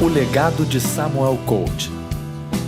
O legado de Samuel Colt.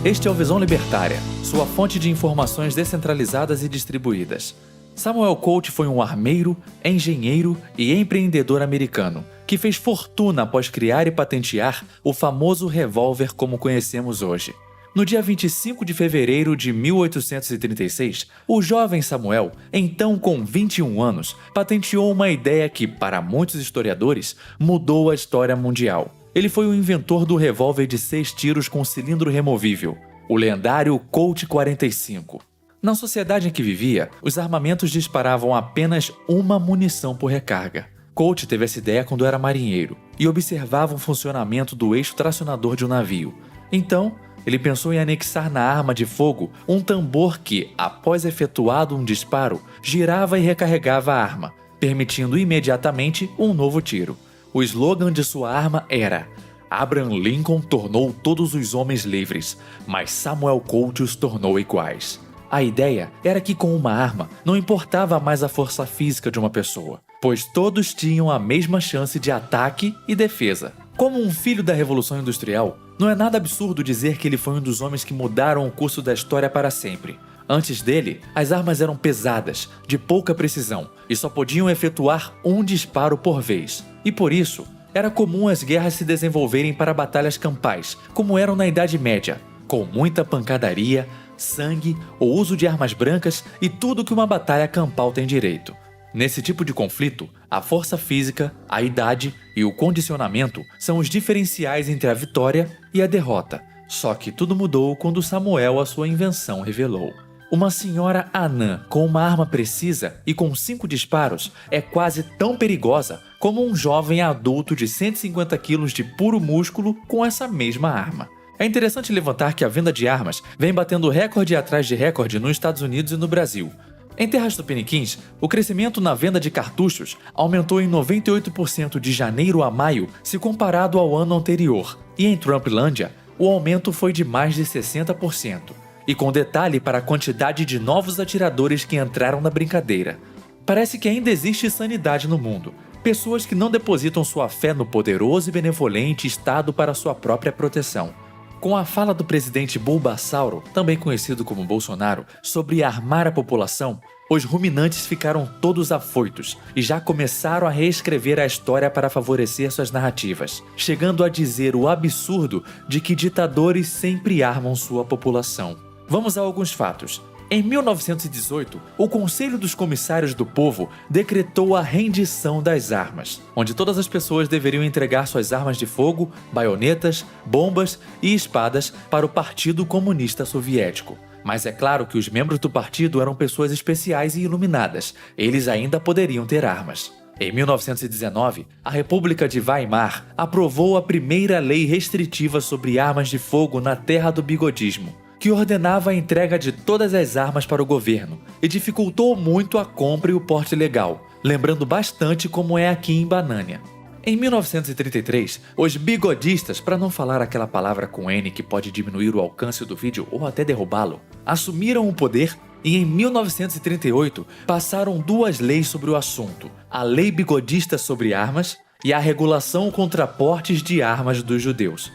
Este é o Visão Libertária, sua fonte de informações descentralizadas e distribuídas. Samuel Colt foi um armeiro, engenheiro e empreendedor americano, que fez fortuna após criar e patentear o famoso revólver como conhecemos hoje. No dia 25 de fevereiro de 1836, o jovem Samuel, então com 21 anos, patenteou uma ideia que, para muitos historiadores, mudou a história mundial. Ele foi o inventor do revólver de 6 tiros com cilindro removível, o lendário Colt 45. Na sociedade em que vivia, os armamentos disparavam apenas uma munição por recarga. Colt teve essa ideia quando era marinheiro e observava o funcionamento do eixo tracionador de um navio. Então, ele pensou em anexar na arma de fogo um tambor que, após efetuado um disparo, girava e recarregava a arma, permitindo imediatamente um novo tiro. O slogan de sua arma era: Abraham Lincoln tornou todos os homens livres, mas Samuel Colt os tornou iguais. A ideia era que com uma arma não importava mais a força física de uma pessoa, pois todos tinham a mesma chance de ataque e defesa. Como um filho da Revolução Industrial, não é nada absurdo dizer que ele foi um dos homens que mudaram o curso da história para sempre. Antes dele, as armas eram pesadas, de pouca precisão, e só podiam efetuar um disparo por vez. E por isso, era comum as guerras se desenvolverem para batalhas campais, como eram na Idade Média, com muita pancadaria, sangue, o uso de armas brancas e tudo que uma batalha campal tem direito. Nesse tipo de conflito, a força física, a idade e o condicionamento são os diferenciais entre a vitória e a derrota. Só que tudo mudou quando Samuel a sua invenção revelou. Uma senhora anã com uma arma precisa e com 5 disparos é quase tão perigosa como um jovem adulto de 150 quilos de puro músculo com essa mesma arma. É interessante levantar que a venda de armas vem batendo recorde atrás de recorde nos Estados Unidos e no Brasil. Em terras tupiniquins, o crescimento na venda de cartuchos aumentou em 98% de janeiro a maio se comparado ao ano anterior, e em Trumplândia, o aumento foi de mais de 60%. E com detalhe para a quantidade de novos atiradores que entraram na brincadeira. Parece que ainda existe sanidade no mundo. Pessoas que não depositam sua fé no poderoso e benevolente Estado para sua própria proteção. Com a fala do presidente Bulbasauro, também conhecido como Bolsonaro, sobre armar a população, os ruminantes ficaram todos afoitos e já começaram a reescrever a história para favorecer suas narrativas, chegando a dizer o absurdo de que ditadores sempre armam sua população. Vamos a alguns fatos. Em 1918, o Conselho dos Comissários do Povo decretou a rendição das armas, onde todas as pessoas deveriam entregar suas armas de fogo, baionetas, bombas e espadas para o Partido Comunista Soviético. Mas é claro que os membros do partido eram pessoas especiais e iluminadas, eles ainda poderiam ter armas. Em 1919, a República de Weimar aprovou a primeira lei restritiva sobre armas de fogo na terra do bigodismo, que ordenava a entrega de todas as armas para o governo e dificultou muito a compra e o porte legal, lembrando bastante como é aqui em Banânia. Em 1933, os bigodistas, para não falar aquela palavra com N que pode diminuir o alcance do vídeo ou até derrubá-lo, assumiram o poder e em 1938 passaram 2 leis sobre o assunto, a Lei Bigodista sobre Armas e a Regulação contra Portes de Armas dos Judeus,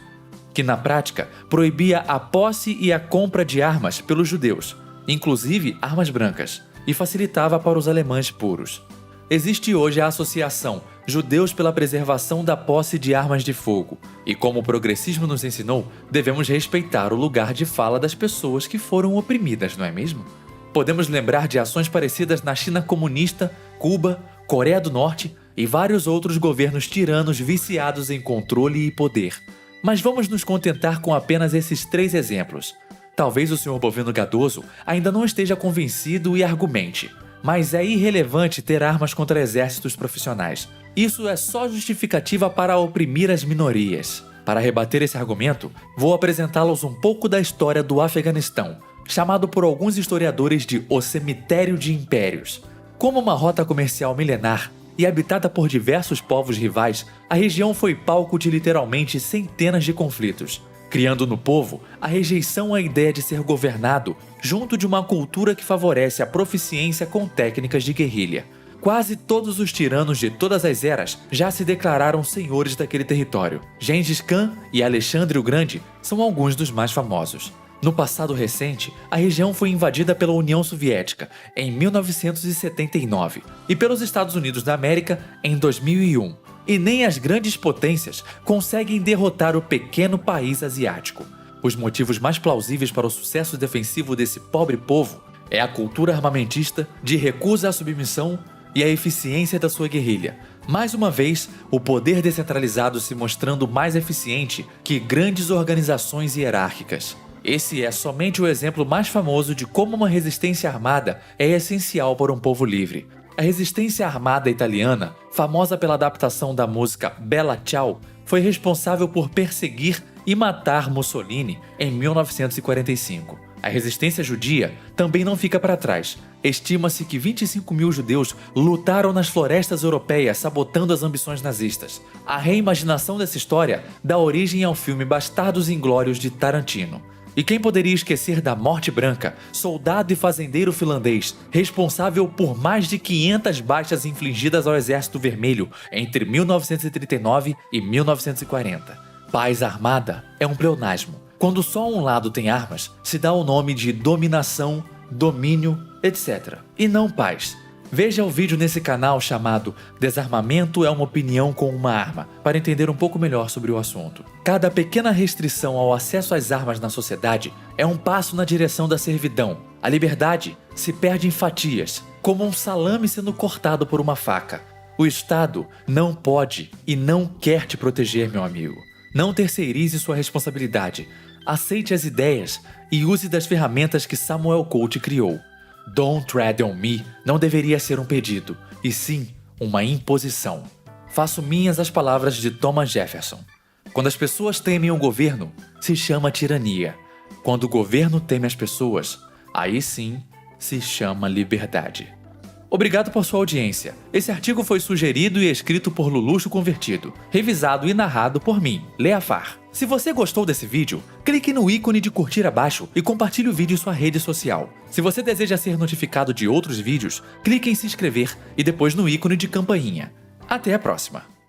que na prática proibia a posse e a compra de armas pelos judeus, inclusive armas brancas, e facilitava para os alemães puros. Existe hoje a Associação Judeus pela Preservação da Posse de Armas de Fogo, e como o progressismo nos ensinou, devemos respeitar o lugar de fala das pessoas que foram oprimidas, não é mesmo? Podemos lembrar de ações parecidas na China comunista, Cuba, Coreia do Norte e vários outros governos tiranos viciados em controle e poder. Mas vamos nos contentar com apenas esses 3 exemplos. Talvez o Sr. Bovino Gadoso ainda não esteja convencido e argumente, mas é irrelevante ter armas contra exércitos profissionais. Isso é só justificativa para oprimir as minorias. Para rebater esse argumento, vou apresentá-los um pouco da história do Afeganistão, chamado por alguns historiadores de O Cemitério de Impérios. Como uma rota comercial milenar e habitada por diversos povos rivais, a região foi palco de literalmente centenas de conflitos, criando no povo a rejeição à ideia de ser governado junto de uma cultura que favorece a proficiência com técnicas de guerrilha. Quase todos os tiranos de todas as eras já se declararam senhores daquele território. Gengis Khan e Alexandre o Grande são alguns dos mais famosos. No passado recente, a região foi invadida pela União Soviética em 1979 e pelos Estados Unidos da América em 2001. E nem as grandes potências conseguem derrotar o pequeno país asiático. Os motivos mais plausíveis para o sucesso defensivo desse pobre povo é a cultura armamentista de recusa à submissão e a eficiência da sua guerrilha. Mais uma vez, o poder descentralizado se mostrando mais eficiente que grandes organizações hierárquicas. Esse é somente o exemplo mais famoso de como uma resistência armada é essencial para um povo livre. A resistência armada italiana, famosa pela adaptação da música Bella Ciao, foi responsável por perseguir e matar Mussolini em 1945. A resistência judia também não fica para trás. Estima-se que 25 mil judeus lutaram nas florestas europeias sabotando as ambições nazistas. A reimaginação dessa história dá origem ao filme Bastardos Inglórios de Tarantino. E quem poderia esquecer da Morte Branca, soldado e fazendeiro finlandês, responsável por mais de 500 baixas infligidas ao Exército Vermelho entre 1939 e 1940. Paz armada é um pleonasmo. Quando só um lado tem armas, se dá o nome de dominação, domínio, etc. E não paz. Veja o vídeo nesse canal chamado Desarmamento é uma opinião com uma arma, para entender um pouco melhor sobre o assunto. Cada pequena restrição ao acesso às armas na sociedade é um passo na direção da servidão. A liberdade se perde em fatias, como um salame sendo cortado por uma faca. O Estado não pode e não quer te proteger, meu amigo. Não terceirize sua responsabilidade. Aceite as ideias e use das ferramentas que Samuel Colt criou. Don't tread on me não deveria ser um pedido, e sim uma imposição. Faço minhas as palavras de Thomas Jefferson. Quando as pessoas temem o governo, se chama tirania. Quando o governo teme as pessoas, aí sim se chama liberdade. Obrigado por sua audiência. Esse artigo foi sugerido e escrito por Luluxo Convertido, revisado e narrado por mim, Leafar. Se você gostou desse vídeo, clique no ícone de curtir abaixo e compartilhe o vídeo em sua rede social. Se você deseja ser notificado de outros vídeos, clique em se inscrever e depois no ícone de campainha. Até a próxima!